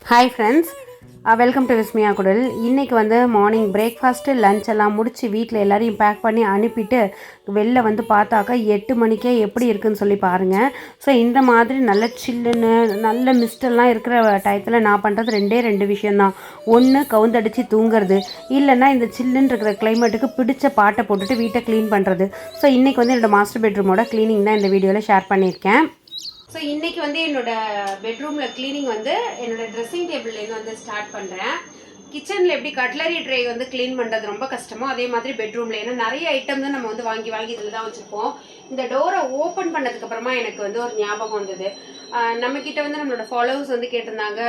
Hi friends, welcome to Vismaya குடல். இன்றைக்கி வந்து மார்னிங் பிரேக்ஃபாஸ்ட்டு லஞ்ச் எல்லாம் முடித்து வீட்டில் எல்லாரையும் பேக் பண்ணி அனுப்பிட்டு வெளில வந்து பார்த்தாக்கா 8 மணிக்கே எப்படி இருக்குதுன்னு சொல்லி பாருங்கள். ஸோ இந்த மாதிரி நல்ல சில்லுன்னு நல்ல மிஸ்டெல்லாம் இருக்கிற டயத்தில் நான் பண்ணுறது ரெண்டு விஷயந்தான். ஒன்று கவுந்தடிச்சு தூங்குறது, இல்லைன்னா இந்த சில்லுன்னு இருக்கிற கிளைமேட்டுக்கு பிடிச்ச பாட்டை போட்டுட்டு வீட்டை க்ளீன் பண்ணுறது. ஸோ இன்றைக்கி வந்து என்னோடய மாஸ்டர் பெட்ரூமோட க்ளீனிங் தான் இந்த வீடியோவில் ஷேர் பண்ணியிருக்கேன். ஸோ இன்றைக்கி வந்து என்னோடய பெட்ரூமில் க்ளீனிங் வந்து என்னோடய ட்ரெஸ்ஸிங் டேபிள்லேருந்து வந்து ஸ்டார்ட் பண்ணுறேன். கிச்சனில் எப்படி கட்லரி ட்ரை வந்து க்ளீன் பண்ணுறது ரொம்ப கஷ்டமோ அதே மாதிரி பெட்ரூமில், ஏன்னா நிறைய ஐட்டம் தான் நம்ம வந்து வாங்கி இதில் தான் வச்சுருப்போம். இந்த டோரை ஓப்பன் பண்ணதுக்கப்புறமா எனக்கு வந்து ஒரு ஞாபகம் வந்தது. நம்மக்கிட்ட வந்து நம்மளோட ஃபாலோவர்ஸ் வந்து கேட்டிருந்தாங்க,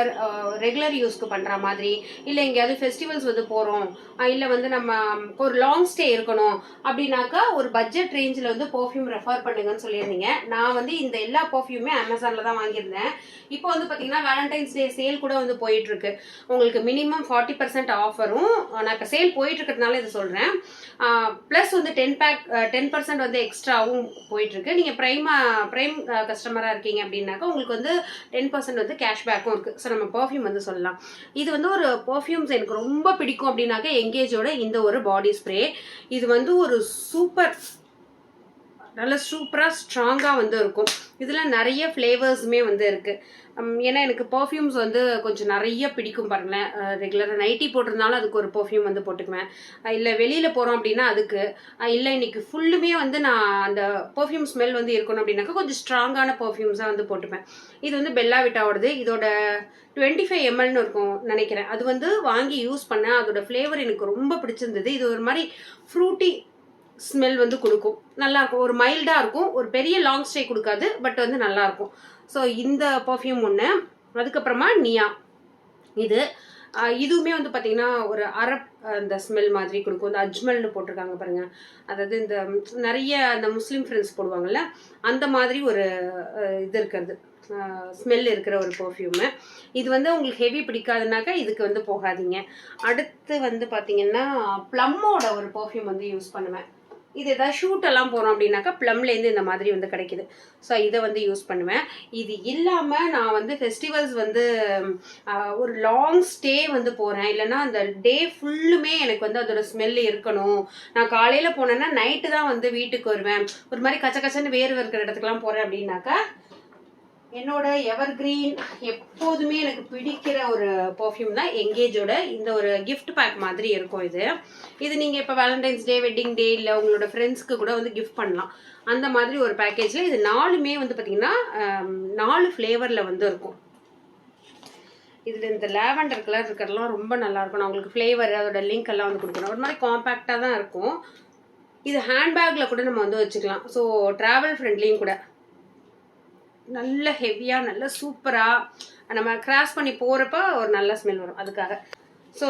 ரெகுலர் யூஸ்க்கு பண்ணுற மாதிரி, இல்லை எங்கேயாவது ஃபெஸ்டிவல்ஸ் வந்து போகிறோம், இல்லை வந்து நம்ம ஒரு லாங் ஸ்டே இருக்கணும் அப்படின்னாக்கா ஒரு பட்ஜெட் ரேஞ்சில் வந்து பர்ஃப்யூம் ரெஃபர் பண்ணுங்கன்னு சொல்லியிருந்தீங்க. நான் வந்து இந்த எல்லா பர்ஃப்யூமே அமேசானில் தான் வாங்கியிருந்தேன். இப்போ வந்து பார்த்தீங்கன்னா வேலண்டைன்ஸ் டே சேல் கூட வந்து போயிட்டுருக்கு. உங்களுக்கு மினிமம் 40% ஆஃபரும், நான் இப்போ சேல் போயிட்டுருக்கிறதுனால இதை சொல்கிறேன். ப்ளஸ் வந்து 10% வந்து எக்ஸ்ட்ராவும் போயிட்டுருக்கு. நீங்கள் ப்ரைம் கஸ்டமராக இருக்கீங்க அப்படின்னாக்கா உங்களுக்கு வந்து 10% வந்து கேஷ்பேக்கும் இருக்குது. ஸோ நம்ம பர்ஃப்யூம் வந்து சொல்லலாம். இது வந்து ஒரு பர்ஃப்யூம்ஸ் எனக்கு ரொம்ப பிடிக்கும் அப்படின்னாக்கா எங்கேஜோட இந்த ஒரு பாடி ஸ்ப்ரே. இது வந்து ஒரு நல்ல சூப்பராக ஸ்ட்ராங்காக வந்து இருக்கும். இதில் நிறைய ஃப்ளேவர்ஸுமே வந்து இருக்குது. ஏன்னா எனக்கு பர்ஃப்யூம்ஸ் வந்து கொஞ்சம் நிறைய பிடிக்கும் பாருங்களேன். ரெகுலராக நைட்டி போட்டிருந்தாலும் அதுக்கு ஒரு பர்ஃப்யூம் வந்து போட்டுக்குவேன். இல்லை வெளியில் போகிறோம் அப்படின்னா அதுக்கு, இல்லை இன்றைக்கி ஃபுல்லுமே வந்து நான் அந்த பர்ஃப்யூம் ஸ்மெல் வந்து இருக்கணும் அப்படின்னாக்கா கொஞ்சம் ஸ்ட்ராங்கான பர்ஃப்யூம்ஸாக வந்து போட்டுப்பேன். இது வந்து பெல்லா விட்டாவோடது. இதோட 25 mlன்னு இருக்கும் நினைக்கிறேன். அது வந்து வாங்கி யூஸ் பண்ணேன். அதோட ஃப்ளேவர் எனக்கு ரொம்ப பிடிச்சிருந்தது. இது ஒரு மாதிரி ஃப்ரூட்டி ஸ்மெல் வந்து கொடுக்கும். நல்லாயிருக்கும், ஒரு மைல்டாக இருக்கும். ஒரு பெரிய லாங் ஸ்டே கொடுக்காது, பட் வந்து நல்லாயிருக்கும். ஸோ இந்த பர்ஃப்யூம் ஒன்று. அதுக்கப்புறமா நியா, இதுவுமே வந்து பார்த்திங்கன்னா ஒரு அரப் அந்த ஸ்மெல் மாதிரி கொடுக்கும். இந்த அஜ்மல்னு போட்டிருக்காங்க பாருங்கள். அதாவது இந்த நிறைய அந்த முஸ்லீம் ஃப்ரெண்ட்ஸ் போடுவாங்கள்ல, அந்த மாதிரி ஒரு இது இருக்கிறது, ஸ்மெல் இருக்கிற ஒரு பர்ஃப்யூமு. இது வந்து உங்களுக்கு ஹெவி பிடிக்காதுனாக்கா இதுக்கு வந்து போகாதீங்க. அடுத்து வந்து பார்த்திங்கன்னா ப்ளம்மோட ஒரு பர்ஃப்யூம் வந்து யூஸ் பண்ணுவேன். இது எதாவது ஷூட்டெல்லாம் போகிறோம் அப்படின்னாக்கா ப்ளம்லேருந்து இந்த மாதிரி வந்து கிடைக்கிது. ஸோ இதை வந்து யூஸ் பண்ணுவேன். இது இல்லாமல் நான் வந்து ஃபெஸ்டிவல்ஸ் வந்து ஒரு லாங் ஸ்டே வந்து போகிறேன், இல்லைன்னா அந்த டே ஃபுல்லுமே எனக்கு வந்து அதோட ஸ்மெல் இருக்கணும். நான் காலையில் போனேன்னா நைட்டு தான் வந்து வீட்டுக்கு வருவேன். ஒரு மாதிரி கச்சன்னு வேர்வை இருக்கிற இடத்துக்குலாம் போகிறேன் அப்படின்னாக்கா என்னோட எவர் கிரீன் எப்போதுமே எனக்கு பிடிக்கிற ஒரு பர்ஃப்யூம் தான் எங்கேஜோட இந்த ஒரு கிஃப்ட் பேக் மாதிரி இருக்கும். இது நீங்கள் இப்போ வேலண்டைன்ஸ் டே, வெட்டிங் டே, இல்லை உங்களோட ஃப்ரெண்ட்ஸ்க்கு கூட வந்து கிஃப்ட் பண்ணலாம். அந்த மாதிரி ஒரு பேக்கேஜில் இது 4மே வந்து பார்த்திங்கன்னா 4 ஃப்ளேவரில் வந்து இருக்கும். இதில் இந்த லாவெண்டர் கலர் இருக்கிறதுலாம் ரொம்ப நல்லாயிருக்கும். நான் உங்களுக்கு ஃப்ளேவர் அதோட லிங்க் எல்லாம் வந்து கொடுக்கணும். ஒரு மாதிரி காம்பேக்டாக தான் இருக்கும். இது ஹேண்ட்பேக்கில் கூட நம்ம வந்து வச்சுக்கலாம். ஸோ ட்ராவல் ஃப்ரெண்ட்லியும் கூட. நல்ல ஹெவியாக நல்ல சூப்பராக நம்ம கிராஸ் பண்ணி போகிறப்ப ஒரு நல்ல ஸ்மெல் வரும் அதுக்காக. ஸோ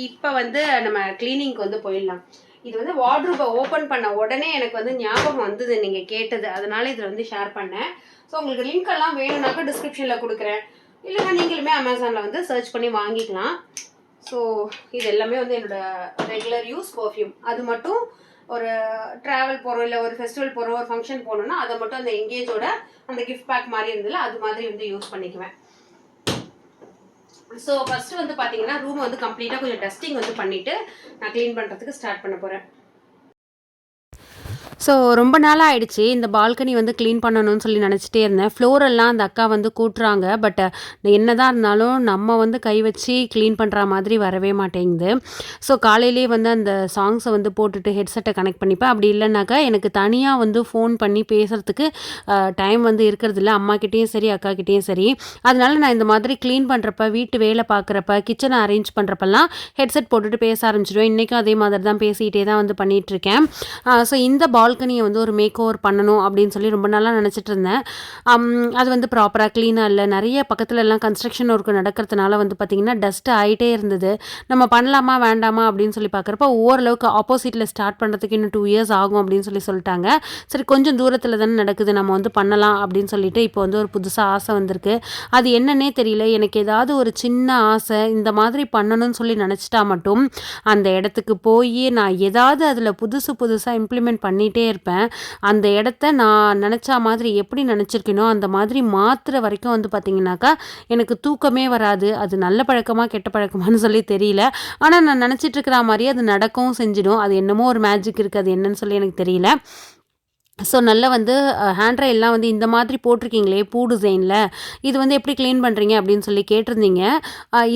இப்போ வந்து நம்ம கிளீனிங்க்கு வந்து போயிடலாம். இது வந்து வார்ட்ரூபை ஓப்பன் பண்ண உடனே எனக்கு வந்து ஞாபகம் வந்தது நீங்கள் கேட்டது, அதனால இதில் வந்து ஷேர் பண்ணேன். ஸோ உங்களுக்கு லிங்க் எல்லாம் வேணும்னாக்கா டிஸ்கிரிப்ஷனில் கொடுக்குறேன், இல்லைன்னா நீங்களுமே அமேசானில் வந்து சர்ச் பண்ணி வாங்கிக்கலாம். ஸோ இது எல்லாமே வந்து என்னோடய ரெகுலர் யூஸ் பர்ஃப்யூம். அது மட்டும் ஒரு ட்ராவல் போகிறோம், இல்லை ஒரு ஃபெஸ்டிவல் போகிறோம், ஒரு ஃபங்க்ஷன் போகணுன்னா அதை மட்டும் அந்த எங்கேஜோட அந்த கிஃப்ட் பேக் மாதிரி இருந்ததில்ல, அது மாதிரி வந்து யூஸ் பண்ணிக்குவேன். ஸோ ஃபஸ்ட்டு வந்து பார்த்தீங்கன்னா ரூம் வந்து கம்ப்ளீட்டாக கொஞ்சம் டஸ்டிங் வந்து பண்ணிவிட்டு நான் க்ளீன் பண்ணுறதுக்கு ஸ்டார்ட் பண்ண போகிறேன். ஸோ ரொம்ப நாளாக ஆயிடுச்சு இந்த பால்கனி வந்து க்ளீன் பண்ணணும்னு சொல்லி நினச்சிட்டே இருந்தேன். ஃப்ளோரெல்லாம் அந்த அக்கா வந்து கூட்டுறாங்க, பட் என்ன தான் இருந்தாலும் நம்ம வந்து கை வச்சு க்ளீன் பண்ணுற மாதிரி வரவே மாட்டேங்குது. ஸோ காலையிலே வந்து அந்த சாங்ஸை வந்து போட்டுட்டு ஹெட்செட்டை கனெக்ட் பண்ணிப்பேன். அப்படி இல்லைனாக்கா எனக்கு தனியாக வந்து ஃபோன் பண்ணி பேசுகிறதுக்கு டைம் வந்து இருக்கிறதில்ல, அம்மாக்கிட்டேயும் சரி அக்காக்கிட்டேயும் சரி. அதனால நான் இந்த மாதிரி க்ளீன் பண்ணுறப்ப, வீட்டு வேலை பார்க்குறப்ப, கிச்சனை அரேஞ்ச் பண்ணுறப்பெல்லாம் ஹெட்செட் போட்டுட்டு பேச ஆரம்பிச்சிடுவேன். இன்றைக்கும் அதே மாதிரி தான் பேசிகிட்டே தான் வந்து பண்ணிகிட்ருக்கேன். ஸோ இந்த பால்கனியை வந்து ஒரு மேக் ஓவர் பண்ணணும் அப்படின்னு சொல்லி ரொம்ப நாளாக நினச்சிட்டு இருந்தேன். அது வந்து ப்ராப்பராக க்ளீனாக இல்லை. நிறைய பக்கத்தில் எல்லாம் கன்ஸ்ட்ரக்ஷன் ஒர்க் நடக்கிறதுனால வந்து பார்த்திங்கன்னா டஸ்ட்டு ஆகிட்டே இருந்தது. நம்ம பண்ணலாமா வேண்டாமா அப்படின்னு சொல்லி பார்க்குறப்ப ஓரளவுக்கு ஆப்போசிட்டில் ஸ்டார்ட் பண்ணுறதுக்கு இன்னும் 2 years ஆகும் அப்படின்னு சொல்லிட்டாங்க. சரி, கொஞ்சம் தூரத்தில் தானே நடக்குது, நம்ம வந்து பண்ணலாம் அப்படின்னு சொல்லிட்டு இப்போ வந்து ஒரு புதுசாக ஆசை வந்திருக்கு. அது என்னன்னே தெரியல. எனக்கு ஏதாவது ஒரு சின்ன ஆசை இந்த மாதிரி பண்ணணும்னு சொல்லி நினச்சிட்டா மட்டும் அந்த இடத்துக்கு போய் நான் ஏதாவது அதில் புதுசாக இம்ப்ளிமெண்ட் பண்ணிகிட்டே பண்ணிகிட்டே இருப்பேன். அந்த இடத்த நான் நினச்சா மாதிரி எப்படி நினச்சிருக்கேனோ அந்த மாதிரி மாற்றுற வரைக்கும் வந்து பார்த்திங்கனாக்கா எனக்கு தூக்கமே வராது. அது நல்ல பழக்கமா கெட்ட பழக்கமானு சொல்லி தெரியல. ஆனால் நான் நினச்சிட்டு இருக்கிற மாதிரியே அது நடக்கவும் செஞ்சிடும். அது என்னமோ ஒரு மேஜிக் இருக்குது, அது என்னன்னு சொல்லி எனக்கு தெரியல. ஸோ நல்லா வந்து ஹேண்ட் ரைல்லாம் வந்து இந்த மாதிரி போட்டிருக்கீங்களே பூ டிசைனில், இது வந்து எப்படி க்ளீன் பண்ணுறீங்க அப்படின்னு சொல்லி கேட்டிருந்தீங்க.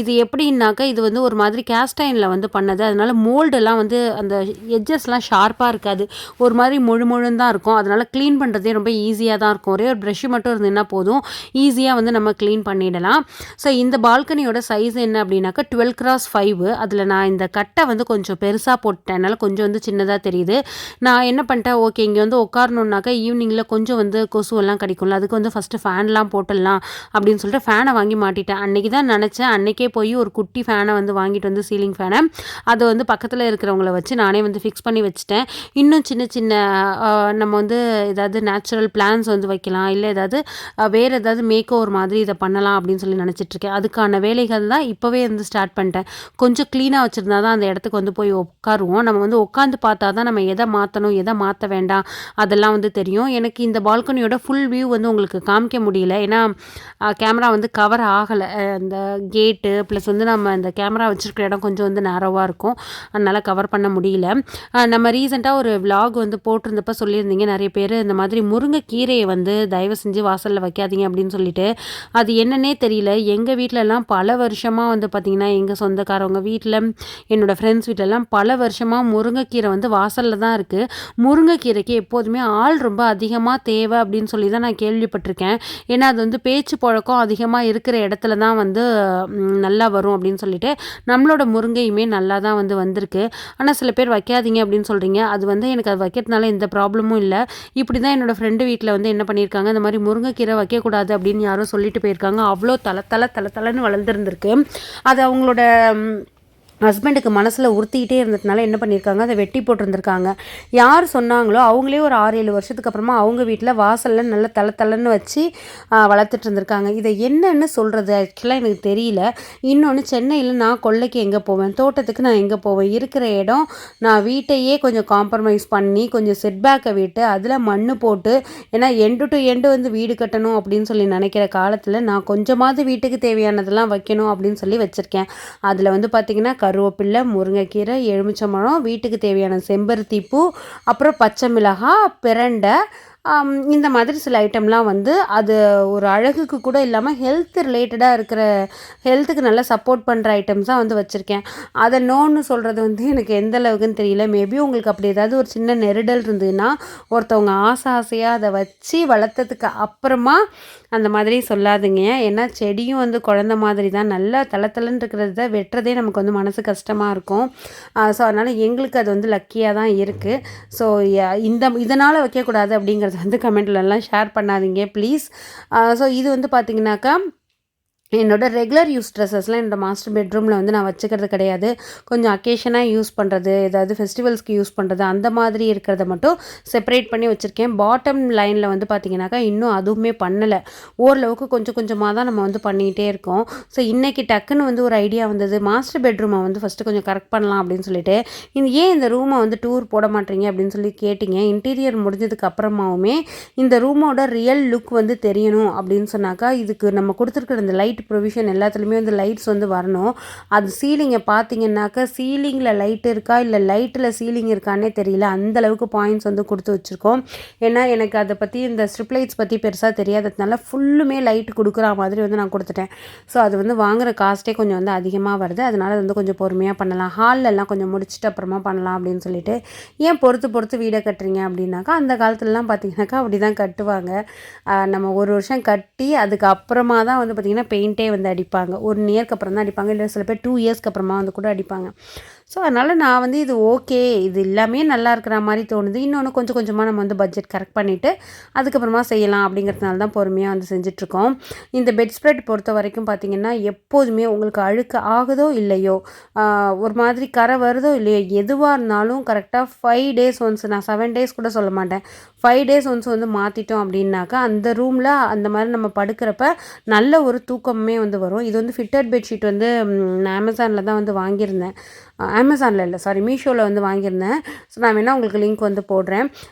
இது எப்படின்னாக்கா இது வந்து ஒரு மாதிரி கேஸ்ட் அயர்னில் வந்து பண்ணது. அதனால மோல்டெல்லாம் வந்து அந்த எட்ஜஸ்லாம் ஷார்ப்பாக இருக்காது, ஒரு மாதிரி முழுன்னு தான் இருக்கும். அதனால் க்ளீன் பண்ணுறதே ரொம்ப ஈஸியாக தான் இருக்கும். ஒரே ஒரு ப்ரஷ்ஷு மட்டும் இருந்ததுன்னா போதும், ஈஸியாக வந்து நம்ம க்ளீன் பண்ணிடலாம். ஸோ இந்த பால்கனியோட சைஸ் என்ன அப்படின்னாக்கா 12x5. அதில் நான் இந்த கட்டை வந்து கொஞ்சம் பெருசாக போட்டேன், அதனால் கொஞ்சம் வந்து சின்னதாக தெரியுது. நான் என்ன பண்ணிட்டேன், ஓகே இங்கே வந்து உட்காரணுன்னாக்கா ஈவினிங்கில் கொஞ்சம் வந்து கொசுவெல்லாம் கிடைக்கும்ல, அதுக்கு வந்து ஃபஸ்ட்டு ஃபேன்லாம் போட்டுடலாம் அப்படின்னு சொல்லிட்டு ஃபேனை வாங்கி மாட்டிட்டேன். அன்றைக்கி தான் நினச்சேன், அன்றைக்கே போய் ஒரு குட்டி ஃபேனை வந்து வாங்கிட்டு வந்து சீலிங் ஃபேனை அதை வந்து பக்கத்தில் இருக்கிறவங்கள வச்சு நானே வந்து ஃபிக்ஸ் பண்ணி வச்சுட்டேன். இன்னும் சின்ன சின்ன நம்ம வந்து ஏதாவது நேச்சுரல் பிளான்ஸ் வந்து வைக்கலாம், இல்லை ஏதாவது வேறு ஏதாவது மேக் ஓவர் மாதிரி இதை பண்ணலாம் அப்படின்னு சொல்லி நினச்சிட்ருக்கேன். அதுக்கான வேலைகள் தான் இப்போவே வந்து ஸ்டார்ட் பண்ணிட்டேன். கொஞ்சம் க்ளீனாக வச்சுருந்தா தான் அந்த இடத்துக்கு வந்து போய் உட்காருவோம். நம்ம வந்து உட்காந்து பார்த்தா தான் நம்ம எதை மாற்றணும் எதை மாற்ற வேண்டாம் அதெல்லாம் வந்து தெரியும். எனக்கு இந்த பால்கனியோட ஃபுல் வியூ வந்து உங்களுக்கு காமிக்க முடியல, ஏன்னா கேமரா வந்து கவர் ஆகலை. அந்த கேட்டு ப்ளஸ் வந்து நம்ம இந்த கேமரா வச்சுருக்கிற இடம் கொஞ்சம் வந்து நேரோவாக இருக்கும், அதனால் கவர் பண்ண முடியல. நம்ம ரீசெண்டாக ஒரு விலாக் வந்து போட்டிருந்தப்ப சொல்லியிருந்தீங்க நிறைய பேர், இந்த மாதிரி முருங்கைக்கீரையை வந்து தயவு செஞ்சு வாசலில் வைக்காதீங்க அப்படின்னு சொல்லிட்டு. அது என்னன்னே தெரியல, எங்கள் வீட்டிலலாம் பல வருஷமாக வந்து பார்த்திங்கன்னா எங்கள் சொந்தக்காரவங்க வீட்டில், என்னோடய ஃப்ரெண்ட்ஸ் வீட்டிலலாம் பல வருஷமாக முருங்கைக்கீரை வந்து வாசலில் தான் இருக்குது. முருங்கைக்கீரைக்கு எப்போதுமே ஆள் ரொம்ப அதிகமாக தேவை அப்படின்னு சொல்லி தான் நான் கேள்விப்பட்டிருக்கேன். ஏன்னா அது வந்து பேச்சு பழக்கம் அதிகமாக இருக்கிற இடத்துல தான் வந்து நல்லா வரும் அப்படின்னு சொல்லிட்டு நம்மளோட முருங்கையுமே நல்லா தான் வந்து வந்திருக்கு. ஆனால் சில பேர் வைக்காதீங்க அப்படின்னு சொல்கிறீங்க. அது வந்து எனக்கு அது வைக்கிறதுனால எந்த ப்ராப்ளமும் இல்லை. இப்படி தான் என்னோடய ஃப்ரெண்டு வீட்டில் வந்து என்ன பண்ணியிருக்காங்க, இந்த மாதிரி முருங்கைக்கீரை வைக்கக்கூடாது அப்படின்னு யாரோ சொல்லிட்டு போயிருக்காங்க. அவ்வளோ தலை வளர்ந்துருந்துருக்கு. அது அவங்களோட ஹஸ்பண்டுக்கு மனசில் உறுத்திக்கிட்டே இருந்ததுனால என்ன பண்ணியிருக்காங்க, அதை வெட்டி போட்டிருந்துருக்காங்க. யார் சொன்னாங்களோ அவங்களே ஒரு 6-7 வருஷத்துக்கு அப்புறமா அவங்க வீட்டில் வாசலில் நல்ல தலைன்னு வச்சு வளர்த்துட்டு இருந்திருக்காங்க. இதை என்னன்னு சொல்கிறது ஆக்சுவலாக எனக்கு தெரியல. இன்னொன்று, சென்னையில் நான் கொல்லைக்கு எங்கே போவேன், தோட்டத்துக்கு நான் எங்கே போவேன், இருக்கிற இடம் நான் வீட்டையே கொஞ்சம் காம்ப்ரமைஸ் பண்ணி கொஞ்சம் செட்பேக்கை விட்டு அதில் மண் போட்டு, ஏன்னா எண்டு டு எண்டு வந்து வீடு கட்டணும் அப்படின்னு சொல்லி நினைக்கிற காலத்தில் நான் கொஞ்சமாவது வீட்டுக்கு தேவையானதெல்லாம் வைக்கணும் அப்படின்னு சொல்லி வச்சுருக்கேன். அதில் வந்து பார்த்திங்கன்னா கருவேப்பிலை, முருங்கைக்கீரை, எலுமிச்சம்பழம், வீட்டுக்கு தேவையான செம்பருத்தி பூ, அப்புறம் பச்சை மிளகாய், பிரண்டை, இந்த மாதிரி சில ஐட்டம்லாம் வந்து அது ஒரு அழகுக்கு கூட இல்லாமல் ஹெல்த் ரிலேட்டடாக இருக்கிற, ஹெல்த்துக்கு நல்லா சப்போர்ட் பண்ணுற ஐட்டம்ஸ் தான் வந்து வச்சுருக்கேன். அதை நோன்னு சொல்கிறது வந்து எனக்கு எந்த அளவுக்குன்னு தெரியல. மேபி உங்களுக்கு அப்படி ஏதாவது ஒரு சின்ன நெருடல் இருந்ததுன்னா ஒருத்தவங்க ஆசையாக அதை வச்சு வளர்த்ததுக்கு அப்புறமா அந்த மாதிரி சொல்லாதுங்க. ஏன்னா செடியும் வந்து குழந்த மாதிரி தான், நல்லா தளன்னு இருக்கிறது தான் வெட்டுறதே நமக்கு வந்து மனசு கஷ்டமாக இருக்கும். ஸோ அதனால் எங்களுக்கு அது வந்து லக்கியாக தான் இருக்குது. ஸோ இதனால் வைக்கக்கூடாது அப்படிங்கிறது வந்து கமெண்ட்லலாம் ஷேர் பண்ணாதீங்க ப்ளீஸ். ஸோ இது வந்து பார்த்திங்கனாக்கா என்னோடய ரெகுலர் யூஸ் ட்ரெஸ்ஸஸ்லாம் என்னோடய மாஸ்டர் பெட்ரூமில் வந்து நான் வச்சுக்கிறது கிடையாது. கொஞ்சம் அக்கேஷனாக யூஸ் பண்ணுறது, ஏதாவது ஃபெஸ்டிவல்ஸ்க்கு யூஸ் பண்ணுறது, அந்த மாதிரி இருக்கிறத மட்டும் செப்பரேட் பண்ணி வச்சுருக்கேன். பாட்டம் லைனில் வந்து பார்த்திங்கனாக்கா இன்னும் அதுவுமே பண்ணலை. ஓரளவுக்கு கொஞ்சம் கொஞ்சமாக தான் நம்ம வந்து பண்ணிகிட்டே இருக்கோம். ஸோ இன்றைக்கி டக்குன்னு வந்து ஒரு ஐடியா வந்தது, மாஸ்டர் பெட்ரூமை வந்து ஃபஸ்ட்டு கொஞ்சம் கரெக்ட் பண்ணலாம் அப்படின்னு சொல்லிட்டு. ஏன் இந்த ரூமை வந்து டூர் போட மாட்டீங்க அப்படின்னு சொல்லி கேட்டிங்க. இன்டீரியர் முடிஞ்சதுக்கு அப்புறமாவுமே இந்த ரூமோட ரியல் லுக் வந்து தெரியணும் அப்படின்னு சொன்னாக்கா, இதுக்கு நம்ம கொடுத்துருக்குற இந்த லைட் ப்ரொவிஷன் எல்லாத்துலேயுமே வந்து லைட்ஸ் வந்து வரணும். அது சீலிங்கை பார்த்தீங்கன்னாக்கா சீலிங்கில் லைட் இருக்கா இல்லை லைட்டில் சீலிங் இருக்கானே தெரியல, அந்தளவுக்கு பாயிண்ட்ஸ் வந்து கொடுத்து வச்சுருக்கோம். ஏன்னா எனக்கு அதை பற்றி இந்த ஸ்ட்ரிப் லைட்ஸ் பற்றி பெருசாக தெரியாததுனால ஃபுல்லுமே லைட் கொடுக்குற மாதிரி வந்து நான் கொடுத்துட்டேன். ஸோ அது வந்து வாங்குகிற காஸ்ட்டே கொஞ்சம் வந்து அதிகமாக வருது. அதனால் வந்து கொஞ்சம் பொறுமையாக பண்ணலாம், ஹால்லெல்லாம் கொஞ்சம் முடிச்சுட்டு அப்புறமா பண்ணலாம் அப்படின்னு சொல்லிட்டு. ஏன் பொறுத்து வீடை கட்டுறீங்க அப்படின்னாக்கா, அந்த காலத்துலலாம் பார்த்திங்கனாக்கா அப்படி தான் கட்டுவாங்க. நம்ம ஒரு வருஷம் கட்டி அதுக்கப்புறமா தான் வந்து பார்த்திங்கன்னா பெயிண்டே வந்து அடிப்பாங்க. 1 இயர்க்கு அப்புறம் தான் அடிப்பாங்க, இல்லை சில பேர் 2 இயர்ஸ்க்கு அப்புறமா வந்து கூட அடிப்பாங்க. ஸோ அதனால் நான் வந்து இது ஓகே, இது எல்லாமே நல்லா இருக்கிற மாதிரி தோணுது. இன்னொன்று கொஞ்சம் கொஞ்சமாக நம்ம வந்து பட்ஜெட் கரெக்ட் பண்ணிவிட்டு அதுக்கப்புறமா செய்யலாம் அப்படிங்கிறதுனால தான் பொறுமையாக வந்து செஞ்சிட்ருக்கோம். இந்த பெட் ஸ்ப்ரெட் பொறுத்த வரைக்கும் பார்த்திங்கன்னா எப்போதுமே உங்களுக்கு அழுக்கு ஆகுதோ இல்லையோ, ஒரு மாதிரி கரை வருதோ இல்லையோ, எதுவாக இருந்தாலும் கரெக்டாக 5 days ஒன்ஸ், நான் 7 days கூட சொல்ல மாட்டேன், 5 days ஒன்ஸ் வந்து மாற்றிட்டோம் அப்படின்னாக்கா அந்த ரூமில் அந்த மாதிரி நம்ம படுக்கிறப்ப நல்ல ஒரு தூக்கமே வந்து வரும். இது வந்து ஃபிட்டட் பெட்ஷீட் வந்து நான் அமேசானில் தான் வந்து வாங்கியிருந்தேன். அமேசானில் இல்லை சாரி மீஷோவில் வந்து வாங்கியிருந்தேன். ஸோ நான் வேணால் உங்களுக்கு லிங்க் வந்து போடுறேன்.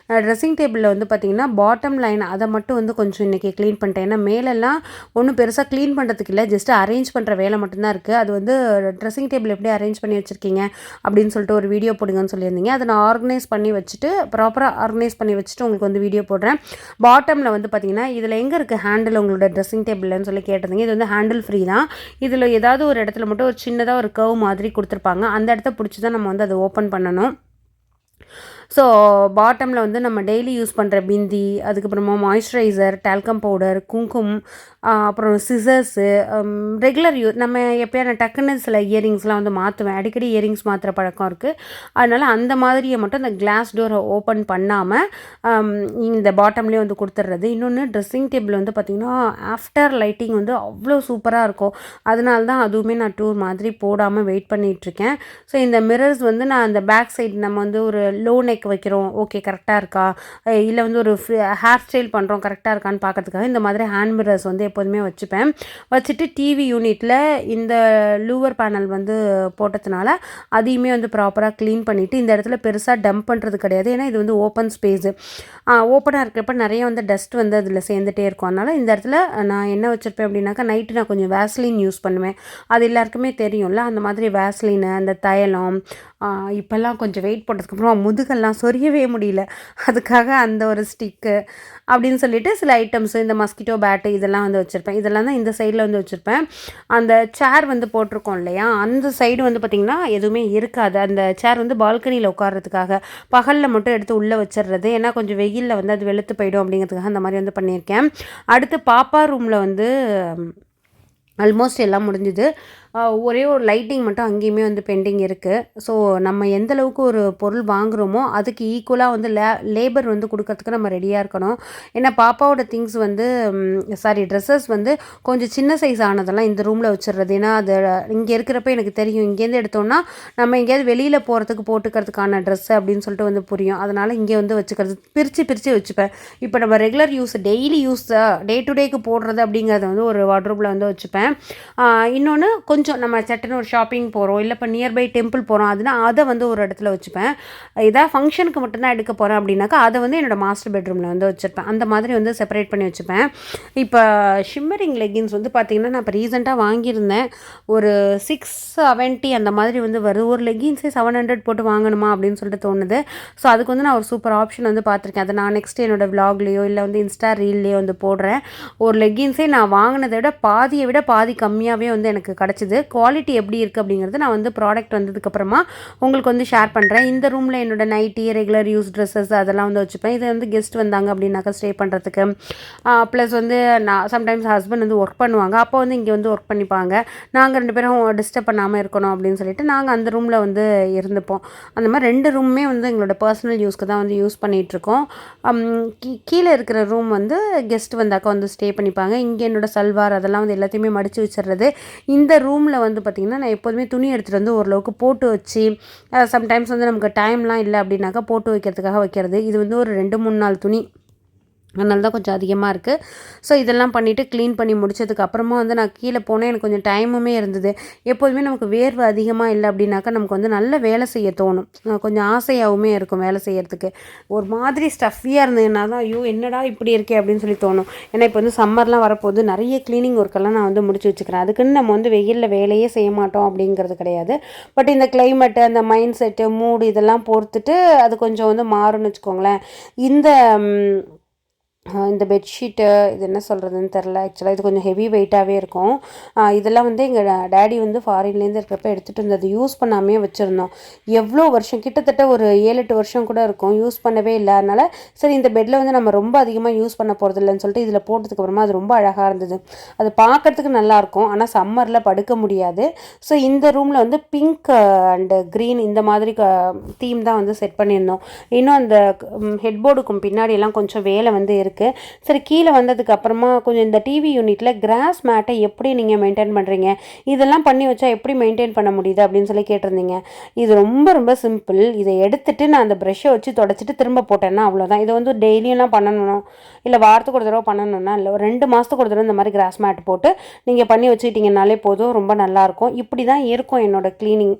ட்ரெஸ்ஸிங் டேபிளில் வந்து பார்த்திங்கன்னா பாட்டம் லைன் அதை மட்டும் வந்து கொஞ்சம் இன்றைக்கி க்ளீன் பண்ணிட்டேன். ஏன்னா மேலெல்லாம் ஒன்றும் பெருசாக க்ளீன் பண்ணுறதுக்கு இல்லை, ஜஸ்ட்டு அரேஞ்ச் பண்ணுற வேலை மட்டும்தான் இருக்குது. அது வந்து ட்ரெஸ்ஸிங் டேபிள் எப்படி அரேஞ்ச் பண்ணி வச்சுருக்கீங்க அப்படின்னு சொல்லிட்டு ஒரு வீடியோ போடுங்கன்னு சொல்லியிருந்தீங்க. அதை நான் ஆர்கனைஸ் பண்ணி வச்சுட்டு ப்ராப்பராக ஆர்கனைஸ் பண்ணி வச்சுட்டு உங்களுக்கு வந்து வீடியோ போடுறேன். பாட்டமில் வந்து பார்த்திங்கன்னா இதில் எங்கே இருக்குது ஹேண்டில் உங்களோட ட்ரெஸ்ஸிங் டேபிள்னு சொல்லி கேட்டிருந்தீங்க. இது வந்து ஹேண்டில் ஃப்ரீ தான். இதில் ஏதாவது ஒரு இடத்துல மட்டும் ஒரு சின்னதாக ஒரு கர்வ் மாதிரி கொடுத்துருப்பாங்க. அந்த இடத்த பிடிச்சி தான் நம்ம வந்து அதை ஓப்பன் பண்ணணும். ஸோ பாட்டமில் வந்து நம்ம டெய்லி யூஸ் பண்ணுற பிந்தி, அதுக்கப்புறமா மாய்ஸ்சரைசர், டால்கம் பவுடர், குங்குமம், அப்புறம் சிசர்ஸு, ரெகுலர் நம்ம எப்போயான டக்குன்னு சில இயரிங்ஸ்லாம் வந்து மாற்றுவேன். அடிக்கடி இயரிங்ஸ் மாற்றுற பழக்கம் இருக்குது. அதனால் அந்த மாதிரியை மட்டும் இந்த கிளாஸ் டோரை ஓப்பன் பண்ணாமல் இந்த பாட்டம்லேயே வந்து கொடுத்துட்றது. இன்னொன்று ட்ரெஸ்ஸிங் டேபிள் வந்து பார்த்திங்கன்னா ஆஃப்டர் லைட்டிங் வந்து அவ்வளோ சூப்பராக இருக்கும். அதனால தான் அதுவுமே நான் டூர் மாதிரி போடாமல் வெயிட் பண்ணிகிட்ருக்கேன். ஸோ இந்த மிரர்ஸ் வந்து நான் அந்த பேக் சைடு நம்ம வந்து ஒரு லோ நெக் வைக்கிறோம், ஓகே கரெக்டாக இருக்கா, இல்லை வந்து ஒரு ஹேர் ஸ்டைல் பண்ணுறோம் கரெக்டாக இருக்கான்னு பார்க்கறதுக்காக இந்த மாதிரி ஹேண்ட் மிரர்ஸ் வந்து எப்போதுமே வச்சுப்பேன். வச்சுட்டு டிவி யூனிட்டில் இந்த லூவர் பேனல் வந்து போட்டதுனால அதையுமே வந்து ப்ராப்பராக க்ளீன் பண்ணிவிட்டு இந்த இடத்துல பெருசாக டம்ப் பண்ணுறது கிடையாது. ஏன்னா இது வந்து ஓப்பன் ஸ்பேஸு, ஓப்பனாக இருக்கிறப்ப நிறைய வந்து டஸ்ட் வந்து அதில் சேர்ந்துட்டே இருக்கும். அதனால் இந்த இடத்துல நான் என்ன வச்சுருப்பேன் அப்படின்னாக்கா நைட்டு நான் கொஞ்சம் வேஸ்லின் யூஸ் பண்ணுவேன். அது எல்லாருக்குமே தெரியும்ல, அந்த மாதிரி வேஸ்லின், அந்த தைலம், இப்போல்லாம் கொஞ்சம் வெயிட் போட்டதுக்கப்புறம் முதுகெல்லாம் சொரியவே முடியல, அதுக்காக அந்த ஒரு ஸ்டிக்கு அப்படின்னு சொல்லிட்டு சில ஐட்டம்ஸு, இந்த மஸ்கிட்டோ பேட்டு இதெல்லாம் வந்து வச்சுருப்பேன். இதெல்லாம் தான் இந்த சைடில் வந்து வச்சுருப்பேன். அந்த சேர் வந்து போட்டிருக்கோம் இல்லையா, அந்த சைடு வந்து பார்த்திங்கன்னா எதுவுமே இருக்காது. அந்த சேர் வந்து பால்கனியில் உட்கார்றதுக்காக பகலில் மட்டும் எடுத்து உள்ளே வச்சிடுறது. ஏன்னா கொஞ்சம் வெயிலில் வந்து அது வெளுத்து போயிடும் அப்படிங்கிறதுக்காக அந்த மாதிரி வந்து பண்ணியிருக்கேன். அடுத்து பாப்பா ரூமில் வந்து ஆல்மோஸ்ட் எல்லாம் முடிஞ்சுது. ஒரே ஒரு லைட்டிங் மட்டும் அங்கேயுமே வந்து பெண்டிங் இருக்குது. ஸோ நம்ம எந்தளவுக்கு ஒரு பொருள் வாங்குகிறோமோ அதுக்கு ஈக்குவலாக வந்து லேபர் வந்து கொடுக்கறதுக்கு நம்ம ரெடியாக இருக்கணும். ஏன்னா பாப்பாவோட திங்ஸ் வந்து ட்ரெஸ்ஸஸ் வந்து கொஞ்சம் சின்ன சைஸ் ஆனதெல்லாம் இந்த ரூமில் வச்சிடுறது. ஏன்னா அது இங்கே இருக்கிறப்ப எனக்கு தெரியும், இங்கேருந்து எடுத்தோன்னா நம்ம எங்கேயாவது வெளியில் போகிறதுக்கு போட்டுக்கிறதுக்கான ட்ரெஸ்ஸு அப்படின்னு சொல்லிட்டு வந்து புரியும். அதனால் இங்கே வந்து வச்சுக்கிறது பிரித்து வச்சுப்பேன். இப்போ நம்ம regular use daily use day to டேக்கு போடுறது அப்படிங்கிறத வந்து ஒரு வார்ட்ரோப்பில் வந்து வச்சுப்பேன். இன்னொன்று கொஞ்சம் நம்ம சட்டுன்னு ஒரு ஷாப்பிங் போகிறோம், இல்லை இப்போ நியர்பை டெம்பிள் போகிறோம், அதுனா அதை வந்து ஒரு இடத்துல வச்சுப்பேன். ஏதாவது ஃபங்க்ஷனுக்கு மட்டும்தான் எடுக்க போகிறேன் அப்படின்னாக்கா அதை வந்து என்னோடய மாஸ்டர் பெட்ரூமில் வந்து வச்சுருப்பேன். அந்த மாதிரி வந்து செப்பரேட் பண்ணி வச்சுப்பேன். இப்போ ஷிம்மரிங் லெகின்ஸ் வந்து பார்த்திங்கன்னா நான் இப்போ ரீசெண்டாக வாங்கியிருந்தேன். ஒரு 670 அந்த மாதிரி வந்து வருது. ஒரு லெகின்ஸே 700 போட்டு வாங்கணுமா அப்படின்னு சொல்லிட்டு தோணுது. ஸோ அதுக்கு வந்து நான் ஒரு சூப்பர் ஆப்ஷன் வந்து பார்த்துருக்கேன். அதை நான் நெக்ஸ்ட் என்னோடய விலாக்லேயோ இல்லை வந்து இன்ஸ்டா ரீல்லையோ வந்து போடுறேன். ஒரு லெகின்ஸே நான் வாங்கினதை விட பாதி கம்மியாகவே வந்து எனக்கு கிடச்சிது. குவாலிட்டி எப்படி இருக்குது அப்படிங்கிறது நான் வந்து ப்ராடக்ட் வந்ததுக்கப்புறமா உங்களுக்கு வந்து ஷேர் பண்ணுறேன். இந்த ரூமில் என்னோடய நைட்டி, ரெகுலர் யூஸ் ட்ரெஸ்ஸஸ் அதெல்லாம் வந்து வச்சுப்பேன். இது வந்து கெஸ்ட் வந்தாங்க அப்படின்னாக்கா ஸ்டே பண்ணுறதுக்கு. ப்ளஸ் வந்து நான் சம்டைம்ஸ் ஹஸ்பண்ட் வந்து ஒர்க் பண்ணுவாங்க, அப்போ வந்து இங்கே வந்து ஒர்க் பண்ணிப்பாங்க. நாங்கள் 2 பேரும் டிஸ்டர்ப் பண்ணாமல் இருக்கணும் அப்படின்னு சொல்லிட்டு நாங்கள் அந்த ரூமில் வந்து இருந்துப்போம். அந்த மாதிரி 2 ரூமுமே வந்து எங்களோட பர்சனல் யூஸ்க்கு தான் வந்து யூஸ் பண்ணிகிட்ருக்கோம். கீழே இருக்கிற ரூம் வந்து கெஸ்ட் வந்தாக்கா வந்து ஸ்டே பண்ணிப்பாங்க. இங்கே என்னோடய சல்வார் அதெல்லாம் வந்து எல்லாத்தையுமே மடித்து வச்சிடுறது. இந்த ரூமில் வந்து பார்த்திங்கன்னா நான் எப்போதுமே துணி எடுத்துகிட்டு வந்து ஓரளவுக்கு போட்டு வச்சு, சம்டைம்ஸ் வந்து நமக்கு டைம்லாம் இல்லை அப்படின்னாக்கா போட்டு வைக்கிறதுக்காக வைக்கிறது. இது வந்து ஒரு 2-3 நாள் துணி, அதனால தான் கொஞ்சம் அதிகமாக இருக்குது. ஸோ இதெல்லாம் பண்ணிவிட்டு க்ளீன் பண்ணி முடிச்சதுக்கு அப்புறமா வந்து நான் கீழே போனேன். எனக்கு கொஞ்சம் டைமுமே இருந்தது. எப்போதுமே நமக்கு வேர்வை அதிகமாக இல்லை அப்படின்னாக்கா நமக்கு வந்து நல்ல வேலை செய்ய தோணும், கொஞ்சம் ஆசையாகவுமே இருக்கும் வேலை செய்யறதுக்கு. ஒரு மாதிரி ஸ்டஃபியாக இருந்ததுன்னா தான் ஐயோ என்னடா இப்படி இருக்கே அப்படின்னு சொல்லி தோணும். ஏன்னா இப்போ வந்து சம்மர்லாம் வரப்போது நிறைய க்ளீனிங் ஒர்க்கெல்லாம் நான் வந்து முடிச்சு வச்சுக்கிறேன். அதுக்குன்னு நம்ம வந்து வெயிலில் வேலையே செய்ய மாட்டோம் அப்படிங்கிறது கிடையாது. பட் இந்த கிளைமேட்டு, அந்த மைண்ட் செட்டு, மூடு இதெல்லாம் பொறுத்துட்டு அது கொஞ்சம் வந்து மாறும்னு வச்சுக்கோங்களேன். இந்த பெட்ஷீட்டு இது என்ன சொல்கிறதுன்னு தெரில. ஆக்சுவலாக இது கொஞ்சம் ஹெவி வெயிட்டாகவே இருக்கும். இதெல்லாம் வந்து எங்கள் டேடி வந்து ஃபாரின்லேருந்து இருக்கிறப்ப எடுத்துகிட்டு வந்து அது யூஸ் பண்ணாமே வச்சுருந்தோம். எவ்வளோ வருஷம், கிட்டத்தட்ட ஒரு 7-8 வருஷம் கூட இருக்கும், யூஸ் பண்ணவே இல்லை. அதனால் சரி இந்த பெட்டில் வந்து நம்ம ரொம்ப அதிகமாக யூஸ் பண்ண போகிறது இல்லைன்னு சொல்லிட்டு இதில் போட்டதுக்கப்புறமா அது ரொம்ப அழகாக இருந்தது. அது பார்க்குறதுக்கு நல்லாயிருக்கும், ஆனால் சம்மரில் படுக்க முடியாது. ஸோ இந்த ரூமில் வந்து பிங்க் அண்டு க்ரீன் இந்த மாதிரி தீம் தான் வந்து செட் பண்ணியிருந்தோம். இன்னும் அந்த ஹெட்போர்டுக்கும் பின்னாடியெல்லாம் கொஞ்சம் வேலை வந்து இருக்குது. சரி கீழே வந்ததுக்கு அப்புறமா கொஞ்சம் இந்த டிவி யூனிட்டில் கிராஸ் மேட்டை எப்படி நீங்கள் மெயின்டைன் பண்ணுறீங்க, இதெல்லாம் பண்ணி வச்சா எப்படி மெயின்டைன் பண்ண முடியுது அப்படின்னு சொல்லி கேட்டிருந்தீங்க. இது ரொம்ப ரொம்ப சிம்பிள். இதை எடுத்துகிட்டு நான் அந்த ப்ரெஷ்ஷை வச்சு தொடச்சிட்டு திரும்ப போட்டேன்னா அவ்வளோதான். இதை வந்து டெய்லியெல்லாம் பண்ணணும் இல்லை வாரத்துக்கு ஒரு தடவை பண்ணணும்னா இல்லை, ஒரு 2 மாதத்துக்கு ஒரு தடவை இந்த மாதிரி கிராஸ் மேட் போட்டு நீங்கள் பண்ணி வச்சுக்கிட்டிங்கனாலே போதும், ரொம்ப நல்லாயிருக்கும். இப்படி தான் இருக்கும் என்னோடய க்ளீனிங்.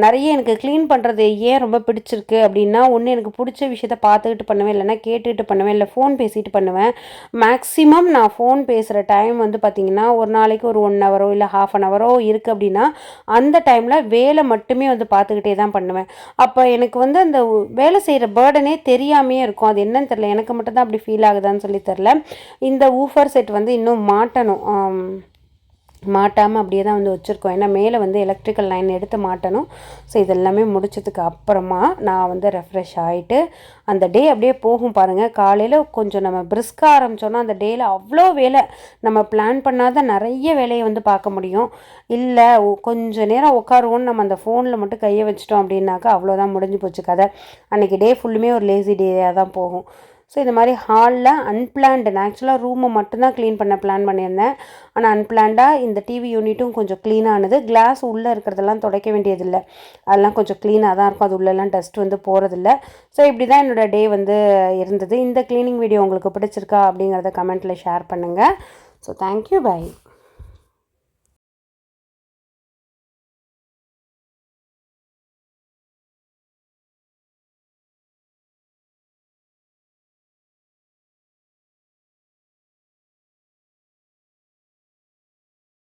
நிறைய எனக்கு க்ளீன் பண்ணுறது ஏன் ரொம்ப பிடிச்சிருக்கு அப்படின்னா, ஒன்று எனக்கு பிடிச்ச விஷயத்த பார்த்துக்கிட்டு பண்ணுவேன், இல்லைனா கேட்டுக்கிட்டு பண்ணுவேன், இல்லை ஃபோன் பேசிட்டு பண்ணுவேன். மேக்ஸிமம் நான் ஃபோன் பேசுகிற டைம் வந்து பார்த்திங்கன்னா, ஒரு நாளைக்கு ஒரு 1 ஹவரோ இல்லை ½ அன் ஹவரோ இருக்குது அப்படின்னா, அந்த டைமில் வேலை மட்டுமே வந்து பார்த்துக்கிட்டே தான் பண்ணுவேன். அப்போ எனக்கு வந்து அந்த வேலை செய்கிற பேர்டனே தெரியாமையே இருக்கும். அது என்னன்னு தெரில, எனக்கு மட்டும் தான் அப்படி ஃபீல் ஆகுதான்னு சொல்லி தெரில. இந்த ஊஃபர் செட் வந்து இன்னும் மாட்டணும். மாட்டாமல் அப்படியே தான் வந்து வச்சுருக்கோம். ஏன்னா மேலே வந்து எலக்ட்ரிக்கல் லைன் எடுத்து மாட்டணும். ஸோ இதெல்லாமே முடிச்சதுக்கு அப்புறமா நான் வந்து ரெஃப்ரெஷ் ஆகிட்டு அந்த டே அப்படியே போகும் பாருங்கள். காலையில் கொஞ்சம் நம்ம பிரிஸ்காக ஆரம்பித்தோன்னா அந்த டேயில் அவ்வளோ வேலை, நம்ம பிளான் பண்ணாத நிறைய வேலையை வந்து பார்க்க முடியும். இல்லை கொஞ்சம் நேரம் உட்காருவோன்னு நம்ம அந்த ஃபோனில் மட்டும் கையை வச்சிட்டோம் அப்படின்னாக்கா அவ்வளோதான், முடிஞ்சு போச்சு கதை. அன்றைக்கி டே ஃபுல்லுமே ஒரு லேசி டேயாக தான் போகும். ஸோ இந்த மாதிரி ஹாலில் அன்பிளான்டு, நான் ஆக்சுவலாக ரூமை மட்டும்தான் க்ளீன் பண்ண பிளான் பண்ணியிருந்தேன். ஆனால் அன்பிளான்டாக இந்த டிவி யூனிட்டும் கொஞ்சம் க்ளீனானது. கிளாஸ் உள்ளே இருக்கிறதெல்லாம் துடைக்க வேண்டியதில்லை, அதெல்லாம் கொஞ்சம் க்ளீனாக தான் இருக்கும். அது உள்ளெல்லாம் டஸ்ட் வந்து போகிறதில்ல. ஸோ இப்படி தான் என்னோடய டே வந்து இருந்தது. இந்த க்ளீனிங் வீடியோ உங்களுக்கு பிடிச்சிருக்கா அப்படிங்கிறத கமெண்ட்டில் ஷேர் பண்ணுங்கள். So thank you, by.